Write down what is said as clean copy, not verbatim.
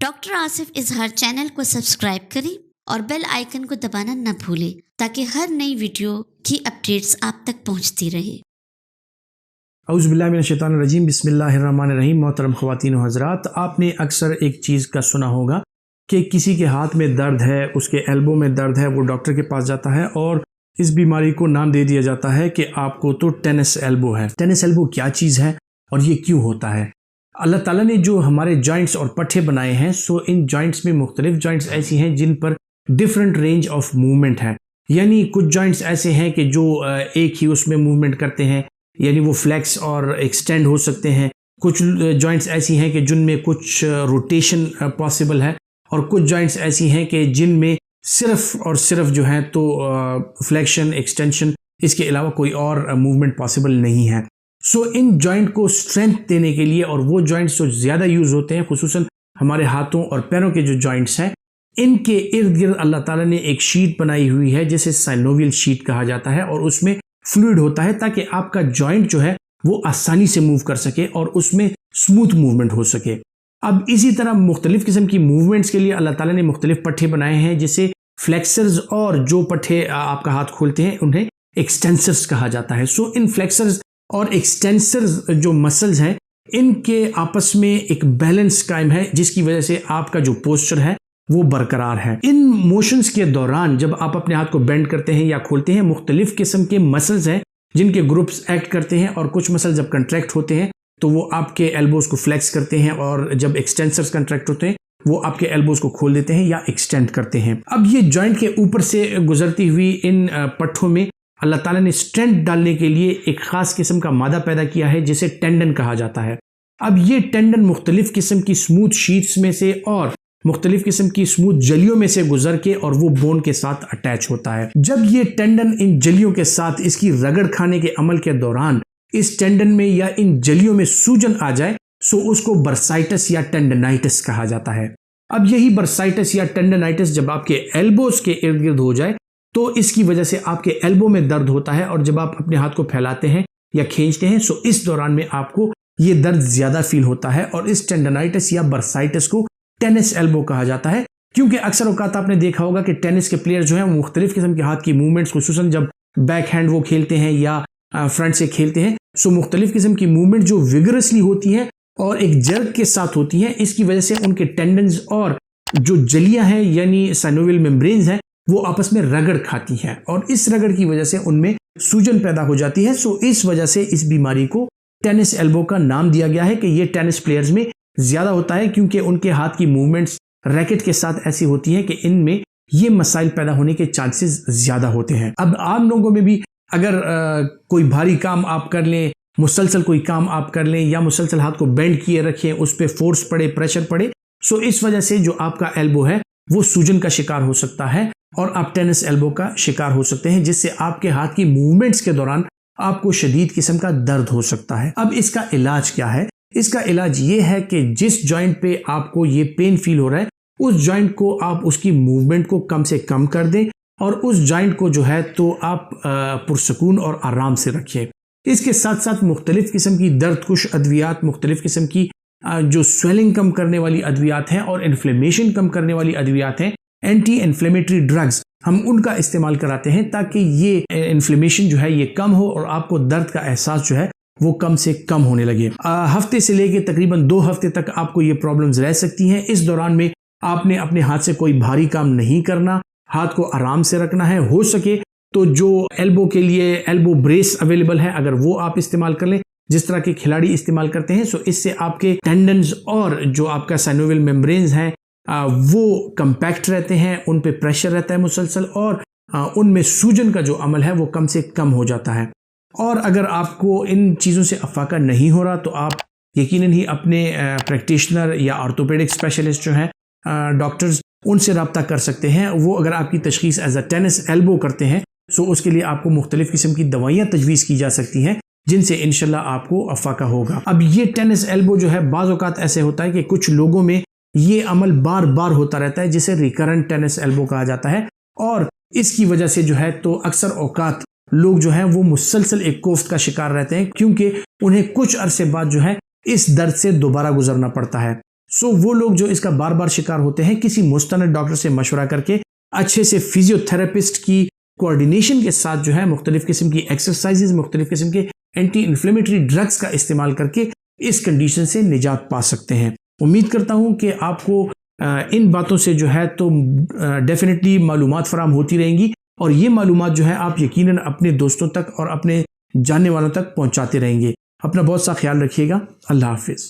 Doctor Asif इजहार channel को subscribe करें और बेल आइकन को दबाना न भूलें ताकि हर नई वीडियो की अपडेट्स आप तक पहुंचती रहे। औज़ुबिल्लाहिमिनश्शैतानिर्रजीम बिस्मिल्लाहिर्रहमानिर्रहीम। मोहतरम ख़वातीन व हज़रात, आपने अक्सर एक चीज़ का सुना होगा कि किसी के हाथ में दर्द है, उसके एल्बो में दर्द है, वो डॉक्टर के पास जाता है और इस बीमारी को नाम दे दिया जाता है कि आपको तो टेनिस एल्बो है। टेनिस एल्बो क्या चीज़ है और ये क्यों होता है? अल्लाह ताला ने जो हमारे जॉइंट्स और पट्टे बनाए हैं, सो इन जॉइंट्स में मुख्तलिफ जॉइंट्स ऐसी हैं जिन पर डिफरेंट रेंज ऑफ मूवमेंट है। यानी कुछ जॉइंट्स ऐसे हैं कि जो एक ही उसमें मूवमेंट करते हैं, यानी वो फ्लेक्स और एक्सटेंड हो सकते हैं। कुछ जॉइंट्स ऐसी हैं कि जिनमें कुछ रोटेशन पॉसिबल है और कुछ जॉइंट्स ऐसी हैं कि जिनमें सिर्फ और सिर्फ जो है तो फ्लेक्शन, एक्सटेंशन, इसके अलावा कोई और मूवमेंट पॉसिबल नहीं है। सो इन जॉइंट को स्ट्रेंथ देने के लिए, और वो जॉइंट्स जो ज़्यादा यूज़ होते हैं खुसूसन हमारे हाथों और पैरों के जो जॉइंट्स हैं, इनके इर्द गिर्द अल्लाह ताला ने एक शीट बनाई हुई है जिसे साइनोवियल शीट कहा जाता है, और उसमें फ्लूइड होता है ताकि आपका जॉइंट जो है वो आसानी से मूव कर सके और उसमें स्मूथ मूवमेंट हो सके। अब इसी तरह मुख्तलिफ किस्म की मूवमेंट्स के लिए अल्लाह ताला ने मुख्तलिफ पट्टे बनाए हैं, जिसे फ्लेक्सर्स, और जो पट्टे आपका हाथ खोलते हैं उन्हें एक्सटेंसर्स कहा जाता है। सो इन फ्लेक्सर्स और एक्सटेंसर्स जो मसल्स हैं, इनके आपस में एक बैलेंस कायम है जिसकी वजह से आपका जो पोस्चर है वो बरकरार है। इन मोशंस के दौरान जब आप अपने हाथ को बेंड करते हैं या खोलते हैं, मुख्तलिफ किस्म के मसल्स हैं जिनके ग्रुप्स एक्ट करते हैं, और कुछ मसल जब कंट्रैक्ट होते हैं तो वो आपके एल्बोज को फ्लेक्स करते हैं, और जब एक्सटेंसर्स कंट्रैक्ट होते हैं वो आपके एल्बोज को खोल देते हैं या एक्सटेंड करते हैं। अब ये जॉइंट के ऊपर से गुजरती हुई इन पट्टों में अल्लाह ताला ने स्ट्रेंथ डालने के लिए एक खास किस्म का मादा पैदा किया है जिसे टेंडन कहा जाता है। अब ये टेंडन मुख्तलिफ किस्म की स्मूथ शीट्स में से और मुख्तलिफ किस्म की स्मूथ जलियों में से गुजर के और वो बोन के साथ अटैच होता है। जब ये टेंडन इन जलियों के साथ इसकी रगड़ खाने के अमल के दौरान इस टेंडन में या इन जलियों में सूजन आ जाए, सो उसको बर्साइटिस या टेंडनाइटिस कहा जाता है। अब यही बर्साइटिस या टेंडनाइटिस जब आपके एल्बोज के इर्द गिर्द हो जाए तो इसकी वजह से आपके एल्बो में दर्द होता है, और जब आप अपने हाथ को फैलाते हैं या खींचते हैं, सो इस दौरान में आपको ये दर्द ज्यादा फील होता है, और इस टेंडनाइटिस या बर्साइटिस को टेनिस एल्बो कहा जाता है। क्योंकि अक्सर औकात आपने देखा होगा कि टेनिस के प्लेयर जो हैं वो मुख्तलिफ किस्म के हाथ की मूवमेंट्स, खुसूसन जब बैक हैंड वो खेलते हैं या फ्रंट से खेलते हैं, सो मुख्तलिफ किस्म की मूवमेंट जो विगरसली होती हैं और एक जर्क के साथ होती हैं, इसकी वजह से उनके टेंडन्स और जो जलियां हैं यानी साइनोवियल मेम्ब्रेन्स हैं वो आपस में रगड़ खाती हैं, और इस रगड़ की वजह से उनमें सूजन पैदा हो जाती है। सो इस वजह से इस बीमारी को टेनिस एल्बो का नाम दिया गया है कि ये टेनिस प्लेयर्स में ज्यादा होता है, क्योंकि उनके हाथ की मूवमेंट्स रैकेट के साथ ऐसी होती हैं कि इनमें ये मसाइल पैदा होने के चांसेस ज्यादा होते हैं। अब आम लोगों में भी अगर कोई भारी काम आप कर लें, मुसलसल कोई काम आप कर लें, या मुसलसल हाथ को बेंड किए रखें, उस पर फोर्स पड़े, प्रेशर पड़े, सो इस वजह से जो आपका एल्बो है वो सूजन का शिकार हो सकता है और आप टेनिस एल्बो का शिकार हो सकते हैं, जिससे आपके हाथ की मूवमेंट्स के दौरान आपको शदीद किस्म का दर्द हो सकता है। अब इसका इलाज क्या है? इसका इलाज ये है कि जिस जॉइंट पे आपको ये पेन फील हो रहा है, उस जॉइंट को आप उसकी मूवमेंट को कम से कम कर दें, और उस जॉइंट को जो है तो आप पुरसकून और आराम से रखें। इसके साथ साथ मुख्तलिफ किस्म की दर्दकुश अद्वियात, मुख्तलिफ किस्म की जो स्वेलिंग कम करने वाली अद्वियात हैं और इन्फ्लेमेशन कम करने वाली अद्वियात हैं, एंटी इन्फ्लेमेटरी ड्रग्स, हम उनका इस्तेमाल कराते हैं ताकि ये इन्फ्लेमेशन जो है ये कम हो और आपको दर्द का एहसास जो है वो कम से कम होने लगे। हफ्ते से लेके तकरीबन 2 हफ्ते तक आपको ये प्रॉब्लम्स रह सकती हैं। इस दौरान में आपने अपने हाथ से कोई भारी काम नहीं करना, हाथ को आराम से रखना है। हो सके तो जो एल्बो के लिए एल्बो ब्रेस अवेलेबल है, अगर वो आप इस्तेमाल कर लें जिस तरह के खिलाड़ी इस्तेमाल करते हैं, सो इससे आपके टेंडन्स और जो आपका साइनोवियल मेम्ब्रेन्स हैं वो कंपैक्ट रहते हैं, उन पे प्रेशर रहता है मुसलसल, और उनमें सूजन का जो अमल है वो कम से कम हो जाता है। और अगर आपको इन चीज़ों से अफाका नहीं हो रहा तो आप यकीनन ही अपने प्रैक्टिशनर या ऑर्थोपेडिक स्पेशलिस्ट जो हैं डॉक्टर्स, उनसे रब्ता कर सकते हैं। वो अगर आपकी तशखीस एज अ टेनिस एल्बो करते हैं, सो उसके लिए आपको मुख्तलिफ किस्म की दवाइयाँ तजवीज़ की जा सकती हैं जिनसे इंशाल्लाह आपको अफाका होगा। अब ये टेनिस एल्बो जो है बाज़ औक़ात ऐसे होता है कि कुछ लोगों में ये अमल बार बार होता रहता है, जिसे रिकरेंट टेनिस एल्बो कहा जाता है, और इसकी वजह से जो है तो अक्सर औक़ात लोग जो हैं वो मुसलसल एक कोफ्त का शिकार रहते हैं, क्योंकि उन्हें कुछ अरसे बाद जो है इस दर्द से दोबारा गुजरना पड़ता है। सो वो लोग जो इसका बार बार शिकार होते हैं, किसी मुस्तनद डॉक्टर से मशवरा करके अच्छे से फिजियोथेरेपिस्ट की कोऑर्डिनेशन के साथ जो है मुख्तलिफ किस्म की एक्सरसाइजेज, मुख्तलिफ किस्म के एंटी इन्फ्लेमेटरी ड्रग्स का इस्तेमाल करके इस कंडीशन से निजात पा सकते हैं। उम्मीद करता हूँ कि आपको इन बातों से जो है तो डेफिनेटली मालूमात फराम होती रहेंगी और ये मालूमात जो है आप यकीनन अपने दोस्तों तक और अपने जानने वालों तक पहुँचाते रहेंगे। अपना बहुत सा ख्याल रखिएगा। अल्लाह हाफिज़।